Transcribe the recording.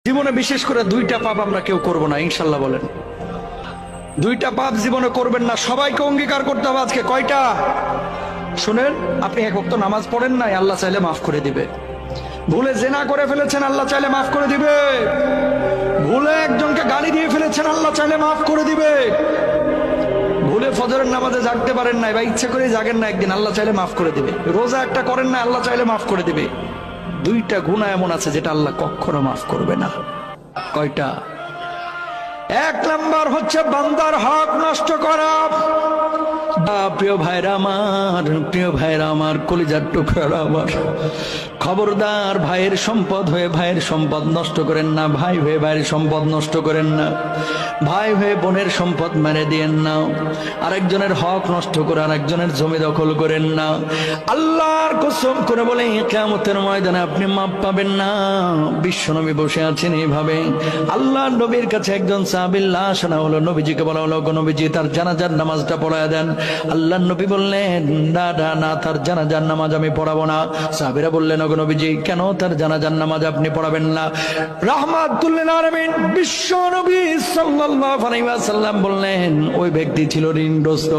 জীবনে বিশেষ করে দুইটা পাপ আমরা কেউ করব না ইনশাল্লাহ। বলেন দুইটা পাপ জীবনে করবেন না। সবাইকে অঙ্গীকার করতে হবে আজকে। কয়টা? শুনেন, আপনি এক ওয়াক্ত নামাজ পড়েন নাই, আল্লাহ চাইলে মাফ করে দিবে। ভুলে জেনা করে ফেলেছেন, আল্লাহ চাইলে মাফ করে দিবে। ভুলে একজনকে গালি দিয়ে ফেলেছেন, আল্লাহ চাইলে মাফ করে দিবে। ভুলে ফজরের নামাজে জাগতে পারেন নাই বা ইচ্ছে করে জাগেন না, একদিন আল্লাহ চাইলে মাফ করে দিবে। রোজা একটা করেন না, আল্লাহ চাইলে মাফ করে দিবে। দুইটা গুনাহ এমন আছে যেটা আল্লাহ কখনো মাফ করবে না। কয়টা? এক নাম্বার হচ্ছে বান্দার হক নষ্ট করা। প্রিয় ভাইরা আমার, প্রিয় ভাইরা আমার, কলিজার টুকরা আমার, খবরদার ভাইয়ের সম্পদ হয়ে ভাইয়ের সম্পদ নষ্ট করেন না। ভাই হয়ে ভাইয়ের সম্পদ নষ্ট করেন না। ভাই হয়ে বোনের সম্পদ মেরে দিয়েন না। আরেকজনের হক নষ্ট করে আরেকজনের জমি দখল করেন না। আল্লাহর কসম করে বলে কিয়ামতের ময়দানে আপনি মাপ পাবেন না। বিশ্বনবী বসে আছেন এইভাবে। আল্লাহর নবীর কাছে একজন সাহাবীর লাশ আনা হলো। নবীজিকে বলা হলো, নবীজি তার জানাজার নামাজটা পড়ায় দেন। আল্লাহর নবী বললেন, না না না, তার জানাজার নামাজ আমি পড়াবো না। সাহাবীরা বললেন, ওগো নবীজি, কেন তার জানাজার নামাজ আপনি পড়াবেন না? রাহমাতুল লিল আলামিন বিশ্ব নবী সাল্লাল্লাহু আলাইহি ওয়াসাল্লাম বললেন, ওই ব্যক্তি ছিল ঋণগ্রস্ত।